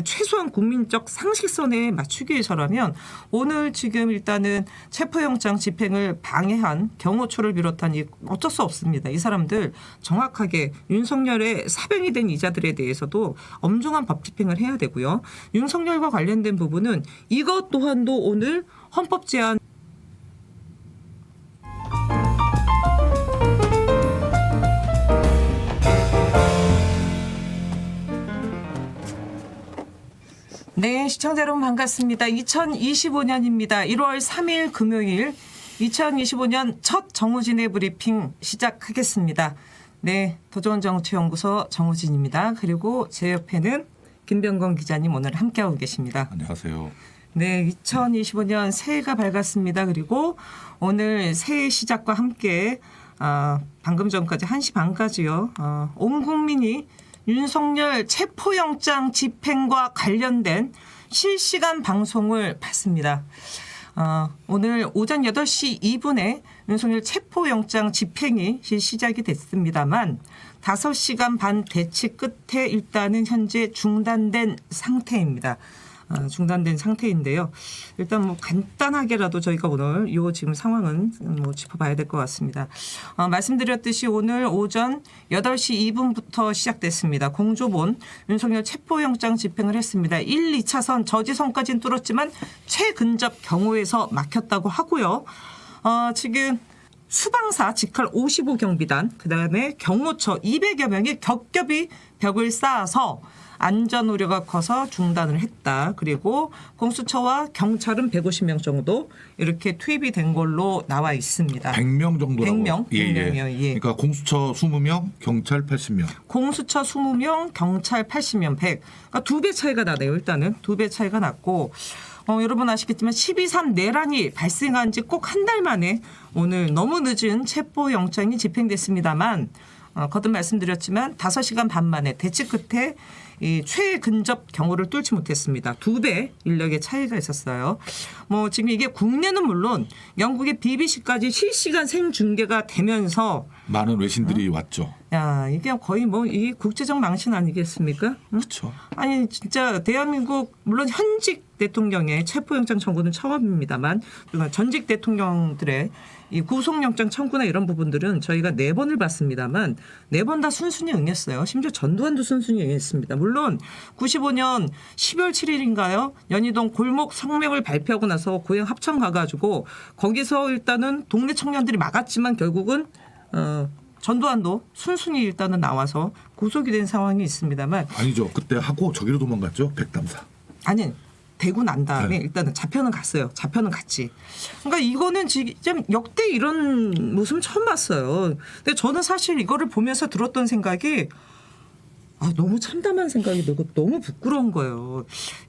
최소한 국민적 상식선에 맞추기 위해서라면 오늘 지금 일단은 체포영장 집행을 방해한 경호처를 비롯한 어쩔 수 없습니다. 이 사람들 정확하게 윤석열의 사병이 된 이자들에 대해서도 엄중한 법 집행을 해야 되고요. 윤석열과 관련된 부분은 이것 또한도 오늘 헌법 제한 네, 시청자 여러분 반갑습니다. 2025년입니다. 1월 3일 금요일 2025년 첫 정우진의 브리핑 시작하겠습니다. 네, 도전정치연구소 정우진입니다. 그리고 제 옆에는 김병건 기자님 오늘 함께하고 계십니다. 안녕하세요. 네, 2025년 새해가 밝았습니다. 그리고 오늘 새해 시작과 함께 방금 전까지 1시 반까지요. 온 국민이 윤석열 체포영장 집행과 관련된 실시간 방송을 봤습니다. 오늘 오전 8시 2분에 윤석열 체포영장 집행이 시작이 됐습니다만 5시간 반 대치 끝에 일단은 현재 중단된 상태입니다. 중단된 상태인데요. 일단 뭐 간단하게라도 저희가 오늘 요 지금 상황은 뭐 짚어봐야 될 것 같습니다. 말씀드렸듯이 오늘 오전 8시 2분부터 시작됐습니다. 공조본 윤석열 체포영장 집행을 했습니다. 1, 2차선 저지선까지는 뚫었지만 최근접 경호에서 막혔다고 하고요. 지금 수방사 직할 55경비단 그다음에 경호처 200여 명이 겹겹이 벽을 쌓아서 안전 우려가 커서 중단을 했다. 그리고 공수처와 경찰은 150명 정도 이렇게 투입이 된 걸로 나와 있습니다. 100명 정도라고. 100명? 예. 100명이요. 예. 그러니까 공수처 20명, 경찰 80명. 공수처 20명, 경찰 80명, 100. 그러니까 2배 차이가 나네요. 일단은 2배 차이가 났고 여러분 아시겠지만 12.3 내란이 발생한 지 꼭 한 달 만에 오늘 너무 늦은 체포영장이 집행됐습니다만 거듭 말씀드렸지만 5시간 반 만에 대치 끝에 이 최근접 경호를 뚫지 못했습니다. 2배 인력의 차이가 있었어요. 뭐 지금 이게 국내는 물론 영국의 BBC까지 실시간 생중계가 되면서 많은 외신들이 왔죠. 야 이게 거의 뭐 이 국제적 망신 아니겠습니까? 그렇죠. 아니 진짜 대한민국 물론 현직 대통령의 체포영장 청구는 처음입니다만 전직 대통령들의 이 구속영장 청구나 이런 부분들은 저희가 4번을 봤습니다만 4번 다 순순히 응했어요. 심지어 전두환도 순순히 응했습니다. 물론 95년 12월 7일인가요? 연희동 골목 성명을 발표하고 나서 고향 합천 가가지고 거기서 일단은 동네 청년들이 막았지만 결국은 전두환도 순순히 일단은 나와서 구속이 된 상황이 있습니다만 아니죠. 그때 하고 저기로 도망갔죠. 백담사. 아니 되고 난 다음에 네. 일단은 잡혀는 갔어요. 잡혀는 갔지. 그러니까 이거는 지금 역대 이런 모습 처음 봤어요. 근데 저는 사실 이거를 보면서 들었던 생각이 너무 참담한 생각이 들고 너무 부끄러운 거예요.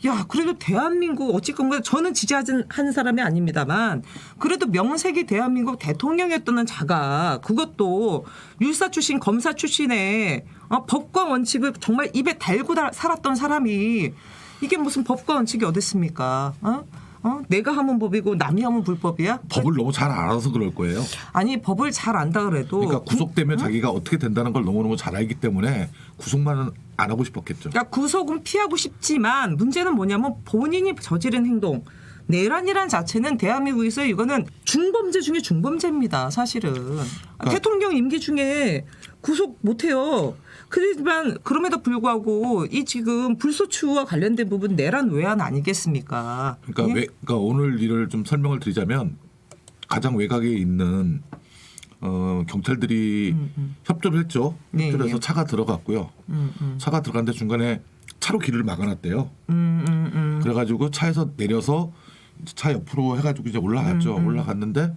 야, 그래도 대한민국 어찌건 간에 저는 지지하는 사람이 아닙니다만 그래도 명색이 대한민국 대통령이었던 자가 그것도 율사 출신 검사 출신의 법과 원칙을 정말 입에 달고 살았던 사람이 이게 무슨 법과 원칙이 어딨습니까? 내가 하면 법이고 남이 하면 불법이야? 법을 너무 잘 알아서 그럴 거예요. 아니 법을 잘 안다 그래도 그러니까 구속되면 자기가 어떻게 된다는 걸 너무너무 잘 알기 때문에 구속만은 안 하고 싶었겠죠. 그러니까 구속은 피하고 싶지만 문제는 뭐냐면 본인이 저지른 행동 내란이란 자체는 대한민국에서 이거는 중범죄 중에 중범죄입니다. 사실은. 대통령 임기 중에 구속 못해요. 그렇지만 그럼에도 불구하고 이 지금 불소추와 관련된 부분 내란 외환 아니겠습니까? 그러니까, 예? 그러니까 오늘 일을 좀 설명을 드리자면 가장 외곽에 있는 경찰들이 협조를 했죠. 네, 협조를 해서 네. 차가 들어갔고요. 차가 들어갔는데 중간에 차로 길을 막아놨대요. 그래가지고 차에서 내려서 차 옆으로 해가지고 이제 올라갔죠. 올라갔는데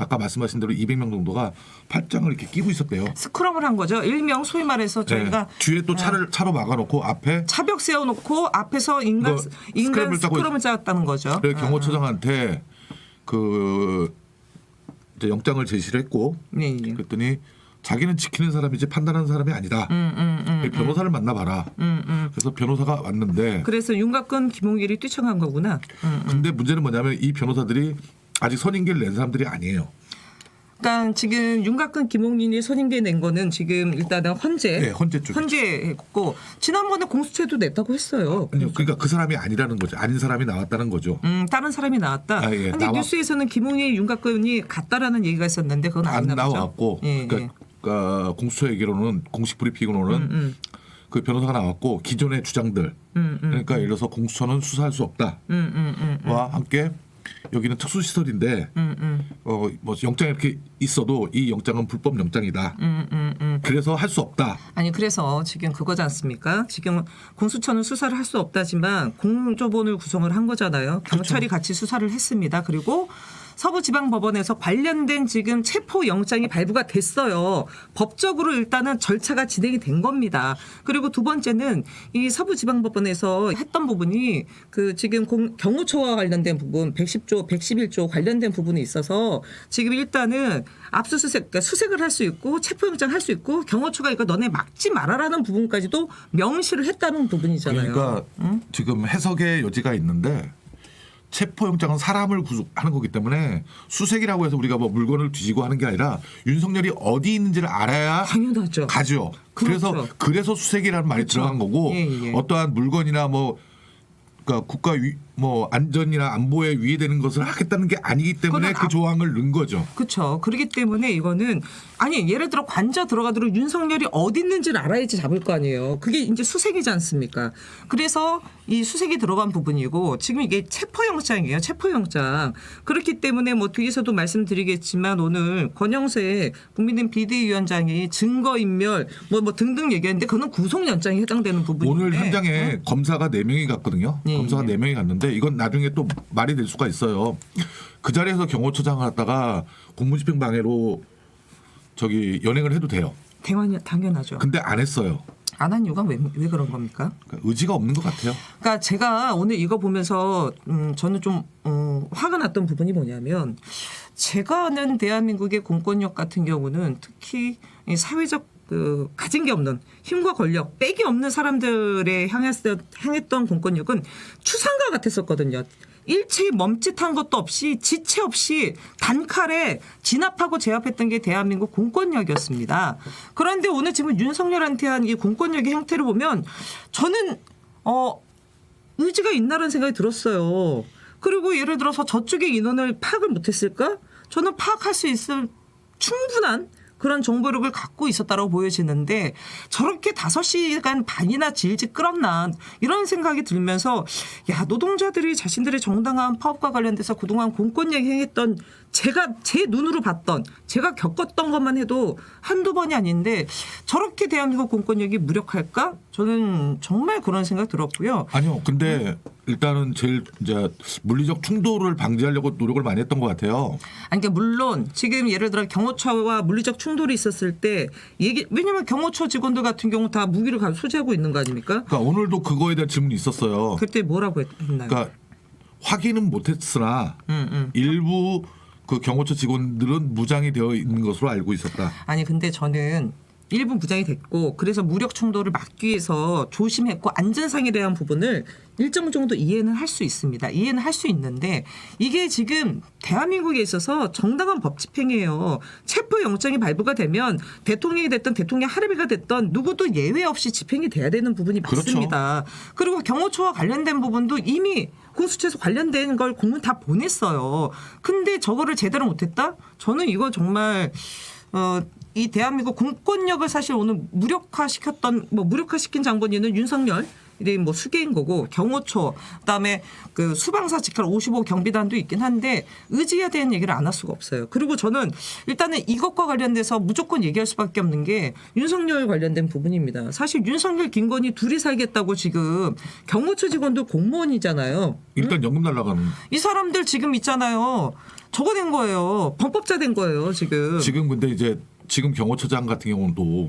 아까 말씀하신 대로 200명 정도가 팔짱을 이렇게 끼고 있었대요. 스크럼을 한 거죠. 일명 소위 말해서 저희가 네. 뒤에 또 차로 막아놓고 앞에 차벽 세워놓고 앞에서 인간 스크럼을 짜왔다는 거죠. 그래서 경호처장한테 그 이제 영장을 제시를 했고 네. 그랬더니 자기는 지키는 사람이지 판단하는 사람이 아니다. 변호사를 만나봐라. 그래서 변호사가 왔는데 그래서 윤곽근 김홍길이 뛰쳐간 거구나. 근데 문제는 뭐냐면 이 변호사들이 아직 선임계를 낸 사람들이 아니에요. 그러니까 지금 윤곽근 김용민이 선임계 낸 거는 지금 일단은 헌재, 네, 헌재 쪽이죠. 헌재했고 지난번에 공수처도 냈다고 했어요. 아니요, 그러니까 그 사람이 아니라는 거죠. 아닌 사람이 나왔다는 거죠. 다른 사람이 나왔다. 아, 예, 근데 뉴스에서는 김용희, 윤곽근이 같다라는 얘기가 있었는데 그건 안 아니나 보죠. 나왔고, 예, 그러니까 공수처 얘기로는 공식 브리핑으로는 그 변호사가 나왔고 기존의 주장들, 그러니까 예를 들어서 공수처는 수사할 수 없다와 함께 여기는 특수시설인데 뭐 영장이 이렇게 있어도 이 영장은 불법 영장이다. 그래서 할 수 없다. 아니 그래서 지금 그거지 않습니까? 지금 공수처는 수사를 할 수 없다지만 공조본을 구성을 한 거잖아요. 경찰이 같이 수사를 했습니다. 그리고 서부지방법원에서 관련된 지금 체포영장이 발부가 됐어요. 법적으로 일단은 절차가 진행이 된 겁니다. 그리고 두 번째는 이 서부지방법원에서 했던 부분이 그 지금 경호처와 관련된 부분 110조, 111조 관련된 부분이 있어서 지금 일단은 압수수색, 그러니까 수색을 할 수 있고 체포영장 할 수 있고 경호처가 이거 너네 막지 말아라는 부분까지도 명시를 했다는 부분이잖아요. 그러니까 지금 해석의 여지가 있는데 체포영장은 사람을 구속하는 거기 때문에 수색이라고 해서 우리가 뭐 물건을 뒤지고 하는 게 아니라 윤석열이 어디 있는지를 알아야 당연하죠. 가죠. 그렇죠. 그래서 수색이라는 말이 그렇죠. 들어간 거고 예. 어떠한 물건이나 뭐 그러니까 국가 뭐 안전이나 안보에 위해되는 것을 하겠다는 게 아니기 때문에 그 조항을 넣은 거죠. 그렇죠. 그렇기 때문에 이거는 아니 예를 들어 관저 들어가도록 윤석열이 어디 있는지를 알아야지 잡을 거 아니에요. 그게 이제 수색이지 않습니까? 그래서 이 수색이 들어간 부분이고 지금 이게 체포영장이에요. 체포영장. 그렇기 때문에 뭐 뒤에서도 말씀드리겠지만 오늘 권영세 국민의힘 비대위원장이 증거인멸 뭐 등등 얘기했는데 그거는 구속영장에 해당되는 부분인데 오늘 현장에 검사가 4명이 갔거든요. 검사가 4명이 갔는데 이건 나중에 또 말이 될 수가 있어요. 그 자리에서 경호처장을 하다가 공무집행방해로 연행을 해도 돼요. 당연하죠. 근데 안 했어요. 안 한 이유가 왜 그런 겁니까? 그러니까 의지가 없는 것 같아요. 그러니까 제가 오늘 이거 보면서 저는 좀 화가 났던 부분이 뭐냐면 제가 아는 대한민국의 공권력 같은 경우는 특히 이 사회적 가진 게 없는 힘과 권력, 빽이 없는 사람들에 향했던 공권력은 추상과 같았었거든요. 일체의 멈칫한 것도 없이 지체 없이 단칼에 진압하고 제압했던 게 대한민국 공권력이었습니다. 그런데 오늘 지금 윤석열한테 한 이 공권력의 형태를 보면 저는 의지가 있나라는 생각이 들었어요. 그리고 예를 들어서 저쪽의 인원을 파악을 못했을까? 저는 파악할 수 있을 충분한 그런 정보력을 갖고 있었다고 보여지는데 저렇게 5시간 반이나 질질 끌었나 이런 생각이 들면서 야 노동자들이 자신들의 정당한 파업과 관련돼서 그동안 공권력이 행했던 제가 제 눈으로 봤던 제가 겪었던 것만 해도 한두 번이 아닌데 저렇게 대한민국 공권력이 무력할까? 저는 정말 그런 생각 들었고요. 아니요. 근데 일단은 제일 이제 물리적 충돌을 방지하려고 노력을 많이 했던 것 같아요. 아니 그러니까 물론 지금 예를 들어 경호처와 물리적 충돌이 있었을 때 왜냐하면 경호처 직원들 같은 경우 다 무기를 소지하고 있는 거 아닙니까? 그러니까 오늘도 그거에 대한 질문이 있었어요. 그때 뭐라고 했나요? 그러니까 확인은 못했으나 일부 그 경호처 직원들은 무장이 되어 있는 것으로 알고 있었다. 아니 근데 저는 일부 무장이 됐고 그래서 무력 충돌을 막기 위해서 조심했고 안전상에 대한 부분을 일정 정도 이해는 할 수 있습니다. 이해는 할 수 있는데 이게 지금 대한민국에 있어서 정당한 법 집행이에요. 체포영장이 발부가 되면 대통령이 됐든 대통령 할애비가 됐든 누구도 예외 없이 집행이 돼야 되는 부분이 맞습니다. 그렇죠. 그리고 경호처와 관련된 부분도 이미 공수처에서 관련된 걸 공문 다 보냈어요. 근데 저거를 제대로 못했다? 저는 이거 정말 이 대한민국 공권력을 사실 오늘 무력화시킨 장본인은 윤석열 뭐 수계인 거고 경호처 그다음에 그 수방사 직할 55 경비단도 있긴 한데 의지에 대한 얘기를 안 할 수가 없어요. 그리고 저는 일단은 이것과 관련돼서 무조건 얘기할 수밖에 없는 게 윤석열 관련된 부분입니다. 사실 윤석열 김건희 둘이 살겠다고 지금 경호처 직원도 공무원이잖아요. 일단 연금 날라가는. 이 사람들 지금 있잖아요. 저거 된 거예요. 범법자 된 거예요. 지금 근데 이제 지금 경호처장 같은 경우도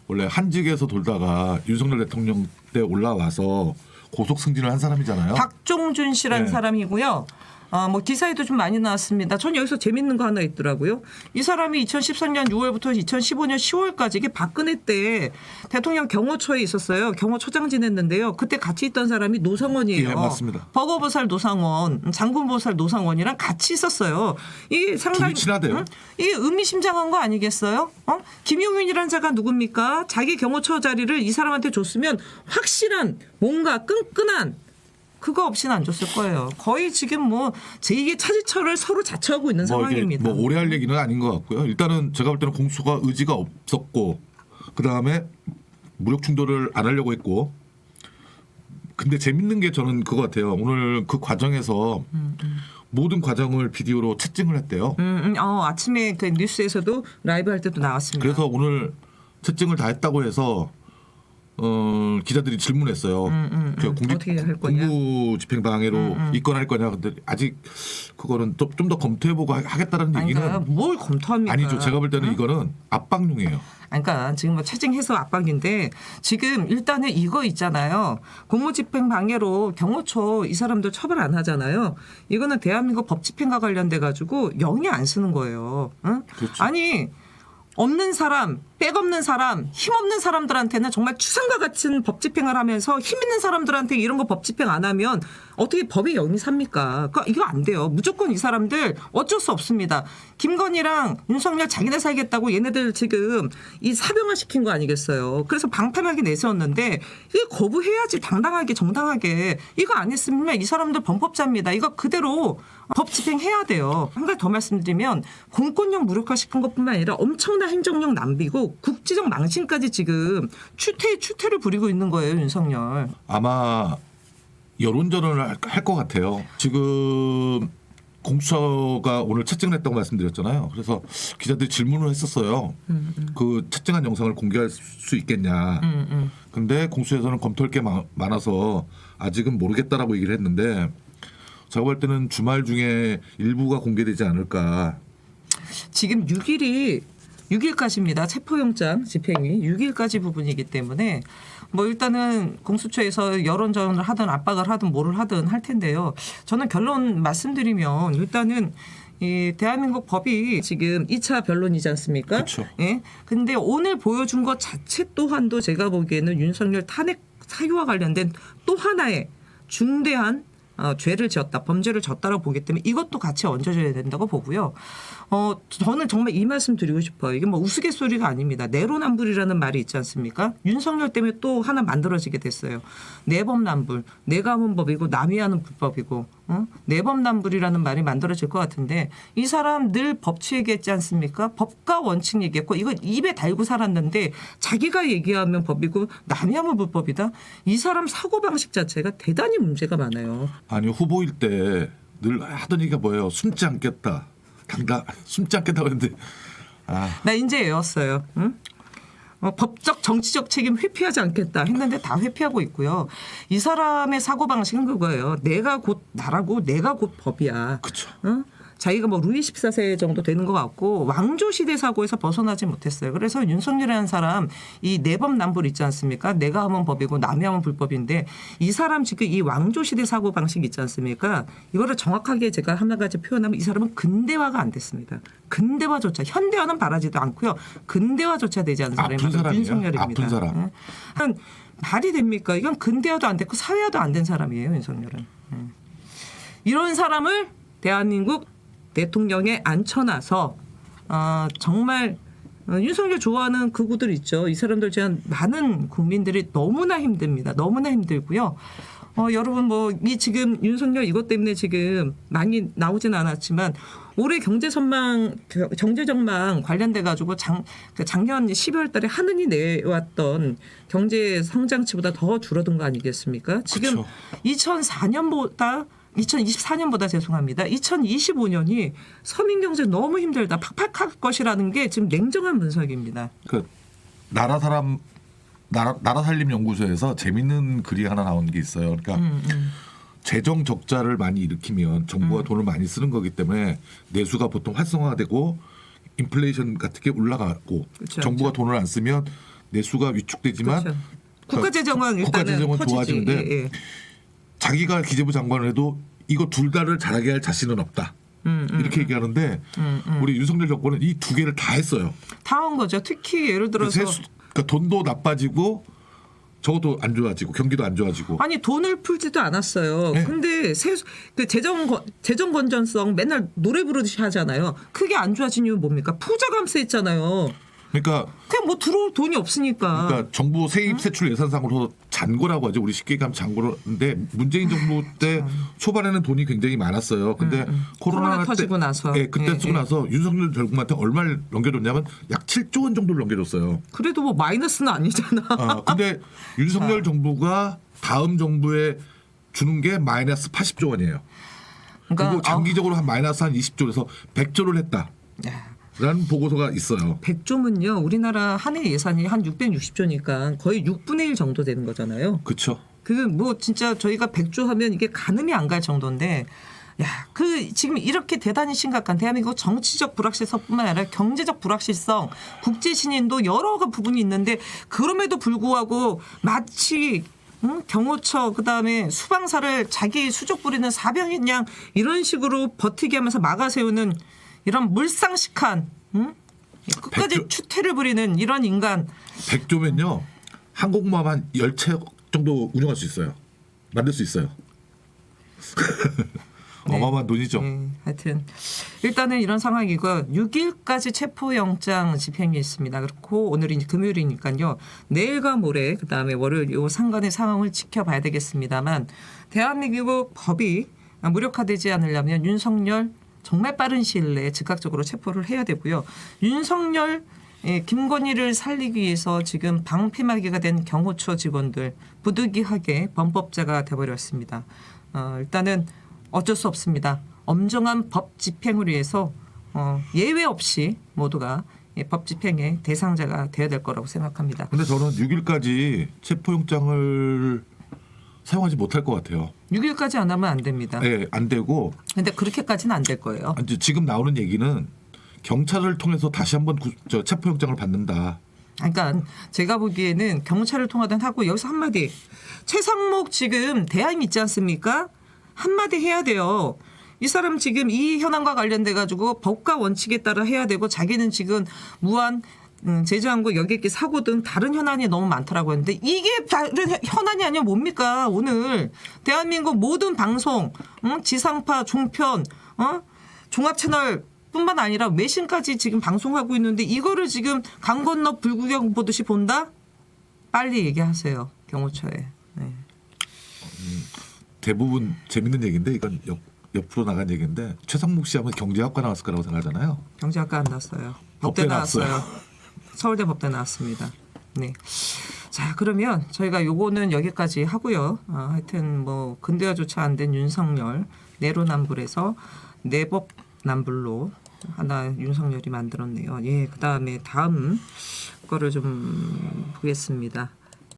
원래 한직에서 돌다가 윤석열 대통령 때 올라와서 고속 승진을 한 사람이잖아요. 박종준 씨라는 사람이고요. 뭐 기사에도 좀 많이 나왔습니다. 전 여기서 재밌는 거 하나 있더라고요. 이 사람이 2013년 6월부터 2015년 10월까지 이게 박근혜 때 대통령 경호처에 있었어요. 경호처장 지냈는데요. 그때 같이 있던 사람이 노상원이에요. 예, 맞습니다. 버거보살 노상원, 장군보살 노상원이랑 같이 있었어요. 이게 상당히 둘이 친하대요. 이게 의미심장한 거 아니겠어요? 김용윤이라는 자가 누굽니까? 자기 경호처 자리를 이 사람한테 줬으면 확실한 뭔가 끈끈한 그거 없이는 안 줬을 거예요. 거의 지금 뭐 제2의 차지처를 서로 자처하고 있는 상황입니다. 뭐 오래 할 얘기는 아닌 것 같고요. 일단은 제가 볼 때는 공수가 의지가 없었고 그 다음에 무력 충돌을 안 하려고 했고. 근데 재밌는 게 저는 그거 같아요. 오늘 그 과정에서 모든 과정을 비디오로 채증을 했대요. 아침에 그 뉴스에서도 라이브 할 때도 나왔습니다. 그래서 오늘 채증을 다 했다고 해서 기자들이 질문했어요. 어떻게 할 거냐? 공무집행방해로 입건할 거냐. 근데 아직 그거는 좀 더 검토해보고 하겠다는 얘기는 그러니까 뭘 검토합니까? 아니죠. 제가 볼 때는 이거는 압박용이에요. 그러니까 지금 뭐 채증해서 압박인데 지금 일단은 이거 있잖아요. 공무집행방해로 경호처 이 사람들 처벌 안 하잖아요. 이거는 대한민국 법집행과 관련돼 가지고 영이 안 쓰는 거예요. 응? 그렇죠. 아니 없는 사람, 백 없는 사람, 힘 없는 사람들한테는 정말 추상과 같은 법 집행을 하면서 힘 있는 사람들한테 이런 거 법 집행 안 하면 어떻게 법의 영이 삽니까? 그러니까 이거 안 돼요. 무조건 이 사람들 어쩔 수 없습니다. 김건희랑 윤석열 자기네 살겠다고 얘네들 지금 이 사병화 시킨 거 아니겠어요. 그래서 방탄하게 내세웠는데 이거 거부해야지 당당하게 정당하게. 이거 안 했으면 이 사람들 범법자입니다. 이거 그대로 법 집행해야 돼요. 한 가지 더 말씀드리면 공권력 무력화시킨 것뿐만 아니라 엄청난 행정력 낭비고 국지적 망신까지 지금 추태를 부리고 있는 거예요. 윤석열. 아마 여론전을 할 것 같아요. 지금 공수처가 오늘 채증을 했다고 말씀드렸잖아요. 그래서 기자들이 질문을 했었어요. 그 채증한 영상을 공개할 수 있겠냐. 근데 공수처에서는 검토할 게 많아서 아직은 모르겠다라고 얘기를 했는데 제가 볼 때는 주말 중에 일부가 공개되지 않을까. 지금 6일까지입니다. 체포영장 집행이 6일까지 부분이기 때문에 뭐 일단은 공수처에서 여론전을 하든 압박을 하든 뭐를 하든 할 텐데요. 저는 결론 말씀드리면 일단은 이 대한민국 법이 지금 2차 변론이지 않습니까? 그렇죠. 예. 근데 오늘 보여준 것 자체 또한도 제가 보기에는 윤석열 탄핵 사유와 관련된 또 하나의 중대한 죄를 지었다, 범죄를 졌다라고 보기 때문에 이것도 같이 얹어줘야 된다고 보고요. 저는 정말 이 말씀 드리고 싶어요. 이게 뭐 우스갯소리가 아닙니다. 내로남불이라는 말이 있지 않습니까? 윤석열 때문에 또 하나 만들어지게 됐어요. 내법남불, 내가 하면 법이고 남이 하는 불법이고 내법남불이라는 말이 만들어질 것 같은데 이 사람 늘 법치 얘기했지 않습니까? 법과 원칙 얘기했고 이거 입에 달고 살았는데 자기가 얘기하면 법이고 남이 하면 불법이다. 이 사람 사고방식 자체가 대단히 문제가 많아요. 아니 후보일 때 늘 하던 얘기가 뭐예요? 숨지 않겠다. 숨지 않겠다고 했는데 나 이제 외웠어요. 응? 법적 정치적 책임 회피하지 않겠다 했는데 다 회피하고 있고요. 이 사람의 사고방식은 그거예요. 내가 곧 나라고 내가 곧 법이야. 그렇죠. 응? 자기가 뭐 루이 14세 정도 되는 것 같고 왕조 시대 사고에서 벗어나지 못했어요. 그래서 윤석열이라는 사람 이 내법남불 있지 않습니까? 내가 하면 법이고 남이 하면 불법인데 이 사람 지금 이 왕조 시대 사고 방식 있지 않습니까? 이거를 정확하게 제가 하나 가지 표현하면 이 사람은 근대화가 안 됐습니다. 근대화조차 현대화는 바라지도 않고요. 근대화조차 되지 않은 사람이 바로 윤석열입니다. 아픈 사람. 말이 됩니까? 이건 근대화도 안 됐고 사회화도 안 된 사람이에요. 윤석열은. 이런 사람을 대한민국 대통령에 앉혀놔서 정말 윤석열 좋아하는 극우들 있죠. 이 사람들 제한 많은 국민들이 너무나 힘듭니다. 너무나 힘들고요. 여러분 뭐 이 지금 윤석열 이것 때문에 지금 많이 나오진 않았지만 올해 경제 전망 관련돼 가지고 작년 12월 달에 하느니 내왔던 경제 성장치보다 더 줄어든 거 아니겠습니까? 지금 그렇죠. 2024년보다 죄송합니다. 2025년이 서민 경제 너무 힘들다. 팍팍할 것이라는 게 지금 냉정한 분석입니다. 그 나라 살림 연구소에서 재밌는 글이 하나 나온 게 있어요. 그러니까 재정 적자를 많이 일으키면 정부가 돈을 많이 쓰는 거기 때문에 내수가 보통 활성화되고 인플레이션 같은 게 올라가고 그렇죠, 정부가 그렇죠. 돈을 안 쓰면 내수가 위축되지만 그렇죠. 국가 재정은 일단은 국가 재정은 터지지. 좋아지는데 예. 자기가 기재부 장관을 해도 이거 둘 다를 잘하게 할 자신은 없다. 이렇게 얘기하는데 우리 윤석열 정권은 이 두 개를 다 했어요. 다 한 거죠. 특히 예를 들어서 그러니까 돈도 나빠지고 저것도 안 좋아지고 경기도 안 좋아지고. 아니 돈을 풀지도 않았어요. 네. 근데 그 재정 건전성 맨날 노래 부르듯이 하잖아요. 크게 안 좋아진 이유는 뭡니까? 푸자 감세했잖아요. 그러니까 그냥 뭐 들어올 돈이 없으니까. 그러니까 정부 세입 세출 예산상으로 잔고라고 하죠. 우리 쉽게 얘기하면 잔고인데 문재인 정부 때 초반에는 돈이 굉장히 많았어요. 근데 코로나 때 터지고 나서. 예, 그때 예, 쓰고 나서 윤석열 정부한테 얼마를 넘겨줬냐면 약 7조 원 정도를 넘겨줬어요. 그래도 뭐 마이너스는 아니잖아. 근데 윤석열 정부가 다음 정부에 주는 게 마이너스 80조 원이에요. 그러니까 그리고 장기적으로 한 마이너스 한 20조에서 100조를 했다. 라는 보고서가 있어요. 100조면요. 우리나라 한 해 예산이 한 660조니까 거의 6분의 1 정도 되는 거잖아요. 그렇죠. 그 뭐 진짜 저희가 100조 하면 이게 가늠이 안 갈 정도인데 야, 그 지금 이렇게 대단히 심각한 대한민국 정치적 불확실성뿐만 아니라 경제적 불확실성, 국제 신인도 여러 부분이 있는데 그럼에도 불구하고 마치 경호처 그다음에 수방사를 자기 수족 부리는 사병이냐 이런 식으로 버티게 하면서 막아세우는 이런 물상식한 끝까지 100조. 추태를 부리는 이런 인간. 100조면요. 항공모함 한 10채 정도 운영할 수 있어요. 만들 수 있어요. 어마어마한 돈이죠. 네, 하여튼 일단은 이런 상황이고 6일까지 체포영장 집행이 있습니다. 그렇고 오늘이 이제 금요일이니까요. 내일과 모레 그다음에 월요일 요 상관의 상황을 지켜봐야 되겠습니다만 대한민국 법이 무력화되지 않으려면 윤석열 정말 빠른 시일 내에 즉각적으로 체포를 해야 되고요. 윤석열 김건희를 살리기 위해서 지금 방패막이가 된 경호처 직원들 부득이하게 범법자가 돼버렸습니다. 일단은 어쩔 수 없습니다. 엄정한 법 집행을 위해서 예외 없이 모두가 법 집행의 대상자가 되어야 될 거라고 생각합니다. 근데 저는 6일까지 체포영장을 사용하지 못할 것 같아요. 6일까지 안 하면 안 됩니다. 네, 안 되고. 근데 그렇게까지는 안 될 거예요. 이제 지금 나오는 얘기는 경찰을 통해서 다시 한번 체포영장을 받는다. 그러니까 제가 보기에는 경찰을 통하든 하고 여기서 한마디 최상목 지금 대항 있지 않습니까? 한마디 해야 돼요. 이 사람 지금 이 현안과 관련돼 가지고 법과 원칙에 따라 해야 되고 자기는 지금 무한 제주항공 여객기 사고 등 다른 현안이 너무 많더라고 했는데 이게 다른 현안이 아니면 뭡니까? 오늘 대한민국 모든 방송 지상파 종편 종합채널 뿐만 아니라 외신까지 지금 방송하고 있는데 이거를 지금 강 건너 불구경 보듯이 본다? 빨리 얘기하세요. 경호처에. 네. 대부분 재밌는 얘기인데 이건 옆으로 나간 얘기인데 최상목 씨 하면 경제학과 나왔을 거라고 생각하잖아요. 경제학과 안 나왔어요. 법대 나왔어요. 서울대 법대 나왔습니다. 네. 자, 그러면 저희가 요거는 여기까지 하고요. 하여튼 뭐 근대화조차 안 된 윤석열 내로남불에서 내법남불로 하나 윤석열이 만들었네요. 예, 그다음에 다음 거를 좀 보겠습니다.